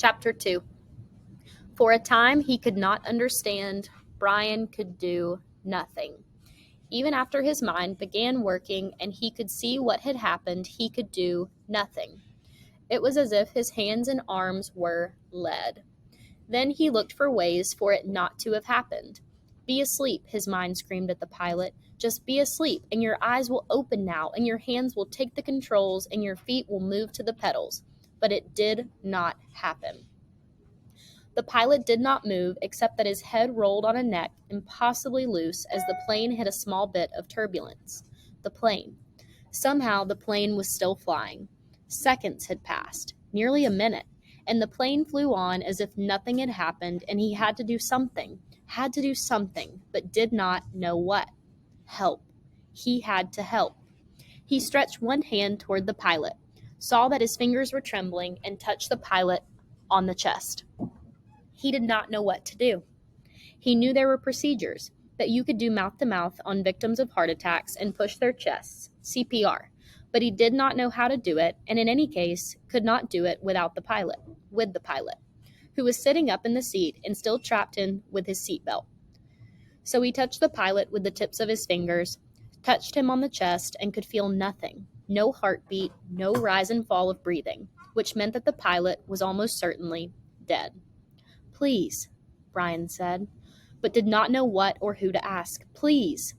Chapter 2. For a time he could not understand. Brian could do nothing. Even after his mind began working and he could see what had happened, he could do nothing. It was as if his hands and arms were lead. Then he looked for ways for it not to have happened. Be asleep, his mind screamed at the pilot. Just be asleep, and your eyes will open now, and your hands will take the controls, and your feet will move to the pedals. But it did not happen. The pilot did not move, except that his head rolled on a neck impossibly loose as the plane hit a small bit of turbulence. The plane. Somehow the plane was still flying. Seconds had passed, nearly a minute, and the plane flew on as if nothing had happened, and he had to do something, but did not know what. Help. He had to help. He stretched one hand toward the pilot, saw that his fingers were trembling, and touched the pilot on the chest. He did not know what to do. He knew there were procedures, that you could do mouth-to-mouth on victims of heart attacks and push their chests, CPR, but he did not know how to do it, and in any case, could not do it with the pilot, who was sitting up in the seat and still trapped in with his seatbelt. So he touched the pilot with the tips of his fingers, touched him on the chest, and could feel nothing, no heartbeat, no rise and fall of breathing, which meant that the pilot was almost certainly dead. Please, Brian said, but did not know what or who to ask. Please.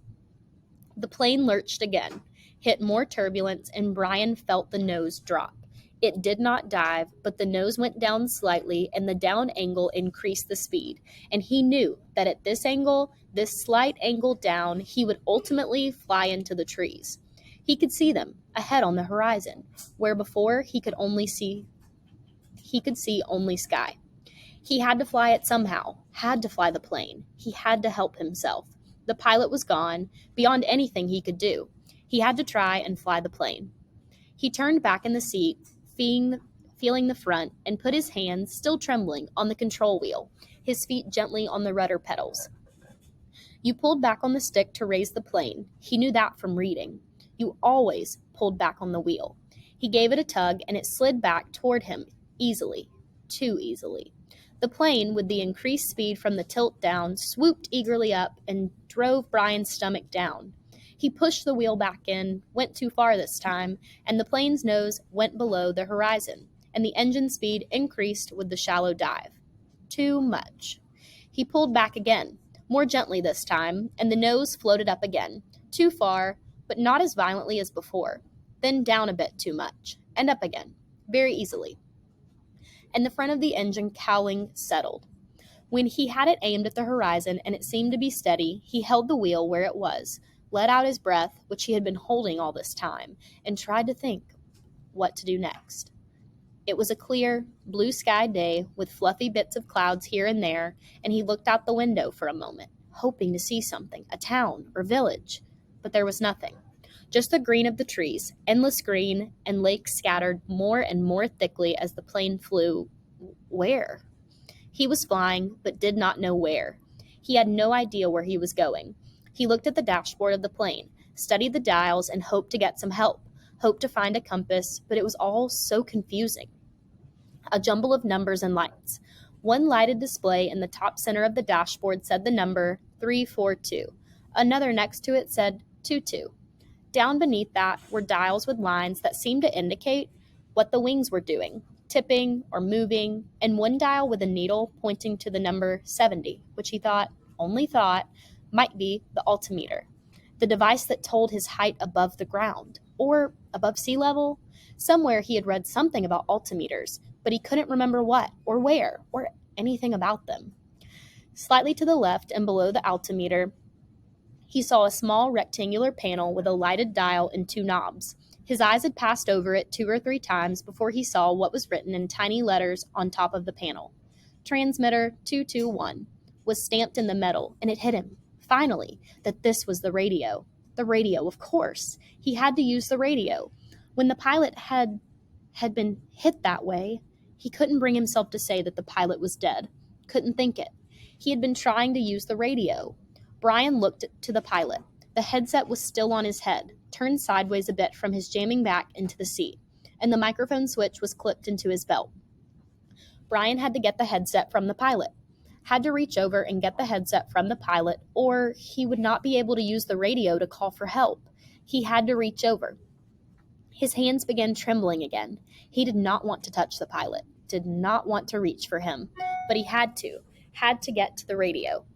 The plane lurched again, hit more turbulence, and Brian felt the nose drop. It did not dive, but the nose went down slightly, and the down angle increased the speed. And he knew that at this angle, this slight angle down, he would ultimately fly into the trees. He could see them ahead on the horizon, where before he could see only sky. He had to fly it somehow, had to fly the plane. He had to help himself. The pilot was gone, beyond anything he could do. He had to try and fly the plane. He turned back in the seat, feeling the front, and put his hands, still trembling, on the control wheel, his feet gently on the rudder pedals. You pulled back on the stick to raise the plane. He knew that from reading. You always pulled back on the wheel. He gave it a tug, and it slid back toward him easily, too easily. The plane, with the increased speed from the tilt down, swooped eagerly up and drove Brian's stomach down. He pushed the wheel back in, went too far this time, and the plane's nose went below the horizon, and the engine speed increased with the shallow dive. Too much. He pulled back again, more gently this time, and the nose floated up again, too far, but not as violently as before, then down a bit too much, and up again, very easily. And the front of the engine cowling settled. When he had it aimed at the horizon and it seemed to be steady, he held the wheel where it was, let out his breath, which he had been holding all this time, and tried to think what to do next. It was a clear, blue sky day with fluffy bits of clouds here and there, and he looked out the window for a moment, hoping to see something, a town or village, but there was nothing. Just the green of the trees, endless green, and lakes scattered more and more thickly as the plane flew. Where? He was flying, but did not know where. He had no idea where he was going. He looked at the dashboard of the plane, studied the dials, and hoped to get some help, hoped to find a compass, but it was all so confusing. A jumble of numbers and lights. One lighted display in the top center of the dashboard said the number 342. Another next to it said 22. Down beneath that were dials with lines that seemed to indicate what the wings were doing, tipping or moving, and one dial with a needle pointing to the number 70, which he only thought, might be the altimeter, the device that told his height above the ground, or above sea level. Somewhere he had read something about altimeters, but he couldn't remember what, or where, or anything about them. Slightly to the left and below the altimeter, he saw a small rectangular panel with a lighted dial and two knobs. His eyes had passed over it 2 or 3 times before he saw what was written in tiny letters on top of the panel. Transmitter 221 was stamped in the metal, and it hit him, finally, that this was the radio. The radio, of course. He had to use the radio. When the pilot had been hit that way, he couldn't bring himself to say that the pilot was dead. Couldn't think it. He had been trying to use the radio. Brian looked to the pilot. The headset was still on his head, turned sideways a bit from his jamming back into the seat, and the microphone switch was clipped into his belt. Brian had to get the headset from the pilot. Had to reach over and get the headset from the pilot, or he would not be able to use the radio to call for help. He had to reach over. His hands began trembling again. He did not want to touch the pilot, did not want to reach for him, but he had to get to the radio.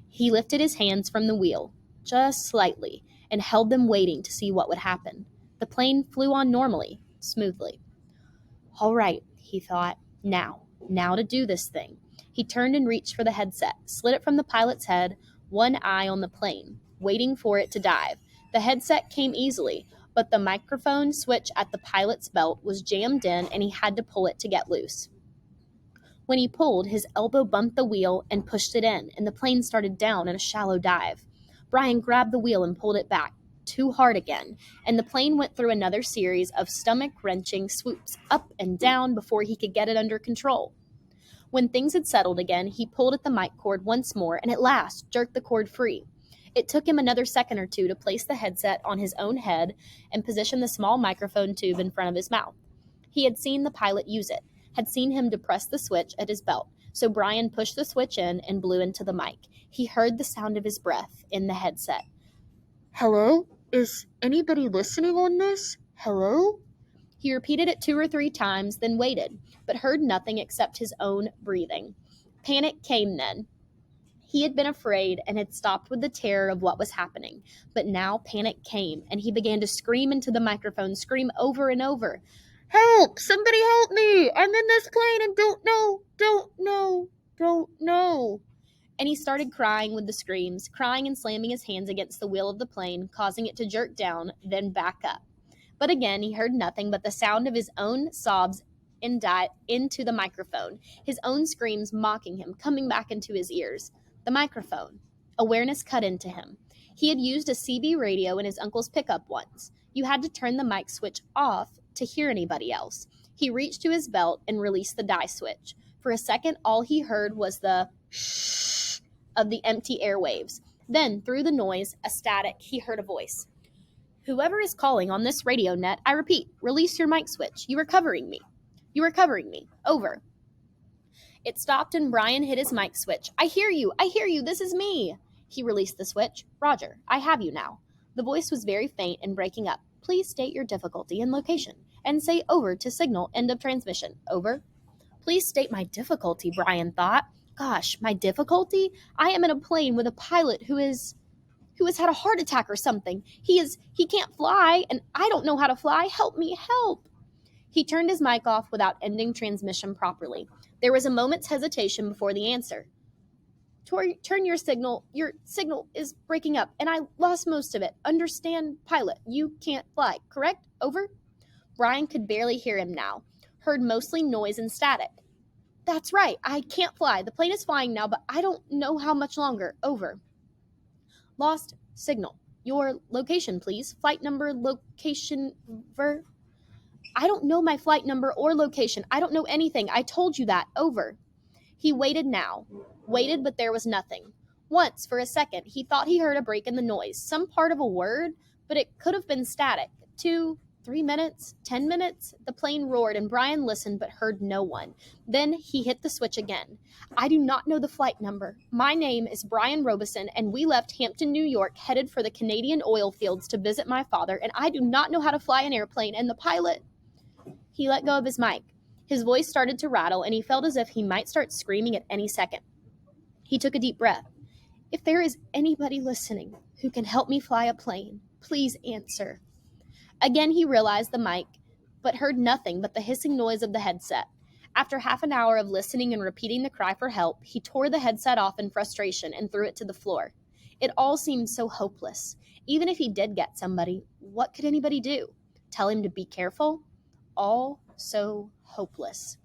He lifted his hands from the wheel, just slightly, and held them waiting to see what would happen. The plane flew on normally, smoothly. All right, he thought, now to do this thing. He turned and reached for the headset, slid it from the pilot's head, one eye on the plane, waiting for it to dive. The headset came easily, but the microphone switch at the pilot's belt was jammed in and he had to pull it to get loose. When he pulled, his elbow bumped the wheel and pushed it in, and the plane started down in a shallow dive. Brian grabbed the wheel and pulled it back, too hard again, and the plane went through another series of stomach-wrenching swoops up and down before he could get it under control. When things had settled again, he pulled at the mic cord once more and at last jerked the cord free. It took him another second or two to place the headset on his own head and position the small microphone tube in front of his mouth. He had seen the pilot use it, had seen him depress the switch at his belt, so Brian pushed the switch in and blew into the mic. He heard the sound of his breath in the headset. Hello? Is anybody listening on this? Hello? He repeated it 2 or 3 times, then waited, but heard nothing except his own breathing. Panic came then. He had been afraid and had stopped with the terror of what was happening, but now panic came, and he began to scream into the microphone, scream over and over. Help! Somebody help me! I'm in this plane and don't know. And he started crying with the screams, crying and slamming his hands against the wheel of the plane, causing it to jerk down, then back up. But again, he heard nothing but the sound of his own sobs into the microphone, his own screams mocking him, coming back into his ears. The microphone. Awareness cut into him. He had used a CB radio in his uncle's pickup once. You had to turn the mic switch off to hear anybody else. He reached to his belt and released the die switch. For a second, all he heard was the shh of the empty airwaves. Then, through the noise, a static, he heard a voice. Whoever is calling on this radio net, I repeat, release your mic switch. You are covering me. Over. It stopped and Brian hit his mic switch. I hear you. This is me. He released the switch. Roger, I have you now. The voice was very faint and breaking up. Please state your difficulty and location and say over to signal end of transmission. Over. Please state my difficulty, Brian thought. Gosh, my difficulty? I am in a plane with a pilot who has had a heart attack or something. He can't fly, and I don't know how to fly. Help me, help. He turned his mic off without ending transmission properly. There was a moment's hesitation before the answer. Turn your signal. Your signal is breaking up, and I lost most of it. Understand, pilot, you can't fly, correct? Over. Brian could barely hear him now. Heard mostly noise and static. That's right, I can't fly. The plane is flying now, but I don't know how much longer. Over. Lost signal. Your location, please. Flight number, location, I don't know my flight number or location. I don't know anything. I told you that. Over. He waited now. Waited, but there was nothing. Once, for a second, he thought he heard a break in the noise. Some part of a word, but it could have been static. 2, 3 minutes, 10 minutes. The plane roared, and Brian listened but heard no one. Then he hit the switch again. I do not know the flight number. My name is Brian Robeson, and we left Hampton, New York, headed for the Canadian oil fields to visit my father, and I do not know how to fly an airplane, and the pilot... He let go of his mic. His voice started to rattle, and he felt as if he might start screaming at any second. He took a deep breath. If there is anybody listening who can help me fly a plane, please answer. Again he realized the mic, but heard nothing but the hissing noise of the headset. After half an hour of listening and repeating the cry for help, he tore the headset off in frustration and threw it to the floor. It all seemed so hopeless. Even if he did get somebody, what could anybody do? Tell him to be careful? All so hopeless.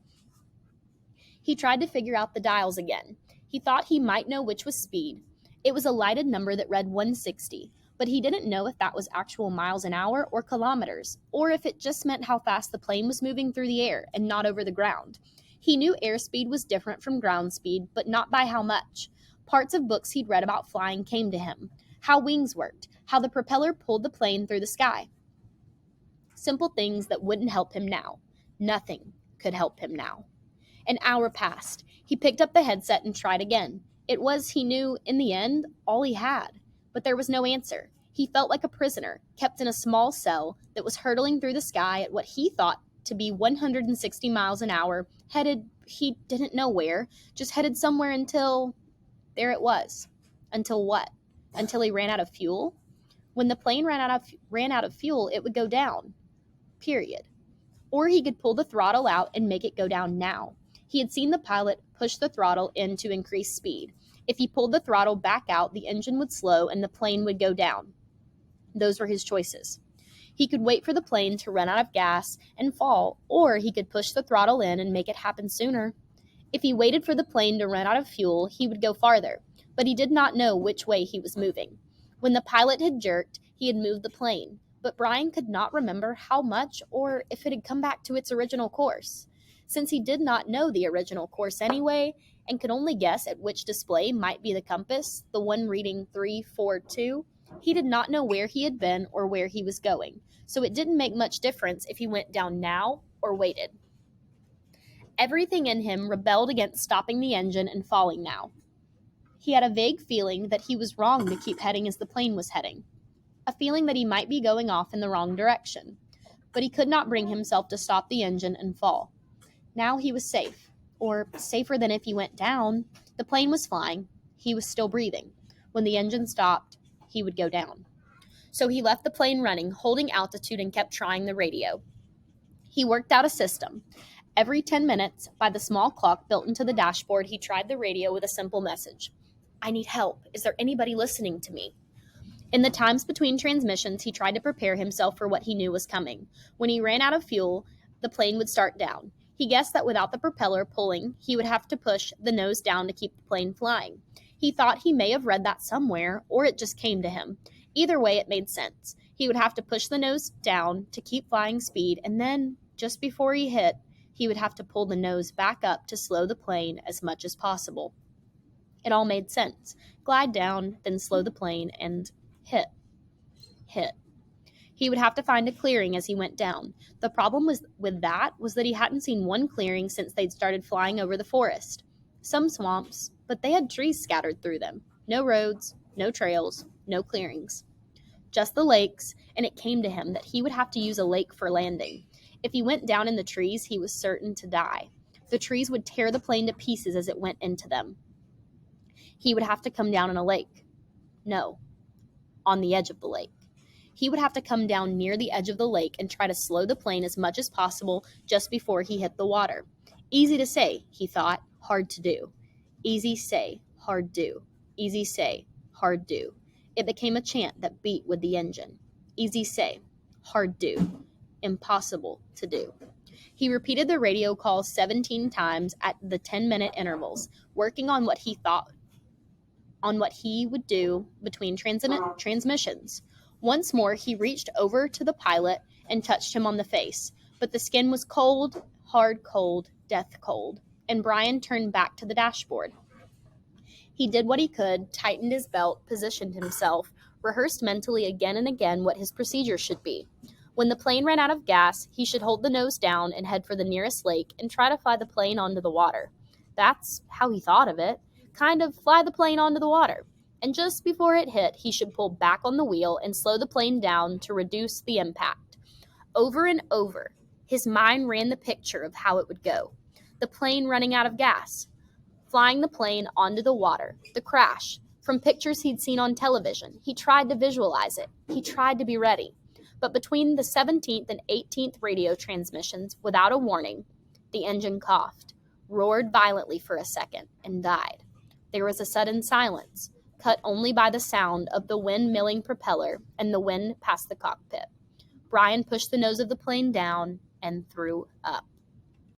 He tried to figure out the dials again. He thought he might know which was speed. It was a lighted number that read 160, but he didn't know if that was actual miles an hour or kilometers, or if it just meant how fast the plane was moving through the air and not over the ground. He knew airspeed was different from ground speed, but not by how much. Parts of books he'd read about flying came to him. How wings worked, how the propeller pulled the plane through the sky. Simple things that wouldn't help him now. Nothing could help him now. An hour passed. He picked up the headset and tried again. It was, he knew, in the end, all he had. But there was no answer. He felt like a prisoner, kept in a small cell that was hurtling through the sky at what he thought to be 160 miles an hour, headed, he didn't know where, just headed somewhere until, there it was. Until what? Until he ran out of fuel? When the plane ran out of fuel, it would go down. Period. Or he could pull the throttle out and make it go down now. He had seen the pilot push the throttle in to increase speed. If he pulled the throttle back out, the engine would slow and the plane would go down. Those were his choices. He could wait for the plane to run out of gas and fall, or he could push the throttle in and make it happen sooner. If he waited for the plane to run out of fuel, he would go farther, but he did not know which way he was moving. When the pilot had jerked, he had moved the plane, but Brian could not remember how much or if it had come back to its original course. Since he did not know the original course anyway, and could only guess at which display might be the compass, the one reading 342, he did not know where he had been or where he was going, so it didn't make much difference if he went down now or waited. Everything in him rebelled against stopping the engine and falling now. He had a vague feeling that he was wrong to keep heading as the plane was heading, a feeling that he might be going off in the wrong direction, but he could not bring himself to stop the engine and fall. Now he was safe, or safer than if he went down. The plane was flying. He was still breathing. When the engine stopped, he would go down. So he left the plane running, holding altitude, and kept trying the radio. He worked out a system. Every 10 minutes, by the small clock built into the dashboard, he tried the radio with a simple message. I need help. Is there anybody listening to me? In the times between transmissions, he tried to prepare himself for what he knew was coming. When he ran out of fuel, the plane would start down. He guessed that without the propeller pulling, he would have to push the nose down to keep the plane flying. He thought he may have read that somewhere, or it just came to him. Either way, it made sense. He would have to push the nose down to keep flying speed, and then, just before he hit, he would have to pull the nose back up to slow the plane as much as possible. It all made sense. Glide down, then slow the plane, and hit. He would have to find a clearing as he went down. The problem with that was that he hadn't seen one clearing since they'd started flying over the forest. Some swamps, but they had trees scattered through them. No roads, no trails, no clearings. Just the lakes, and it came to him that he would have to use a lake for landing. If he went down in the trees, he was certain to die. The trees would tear the plane to pieces as it went into them. He would have to come down in a lake. No, on the edge of the lake. He would have to come down near the edge of the lake and try to slow the plane as much as possible just before he hit the water. Easy to say, he thought, hard to do. Easy say, hard do. Easy say, hard do. It became a chant that beat with the engine. Easy say, hard do. Impossible to do. He repeated the radio call 17 times at the 10-minute intervals, working on what he would do between transmissions. Once more, he reached over to the pilot and touched him on the face, but the skin was cold, hard cold, death cold, and Brian turned back to the dashboard. He did what he could, tightened his belt, positioned himself, rehearsed mentally again and again what his procedure should be. When the plane ran out of gas, he should hold the nose down and head for the nearest lake and try to fly the plane onto the water. That's how he thought of it. Kind of fly the plane onto the water. And just before it hit, he should pull back on the wheel and slow the plane down to reduce the impact. Over and over, his mind ran the picture of how it would go. The plane running out of gas, flying the plane onto the water, the crash. From pictures he'd seen on television, he tried to visualize it. He tried to be ready. But between the 17th and 18th radio transmissions, without a warning, the engine coughed, roared violently for a second, and died. There was a sudden silence, cut only by the sound of the wind-milling propeller and the wind past the cockpit. Brian pushed the nose of the plane down and threw up.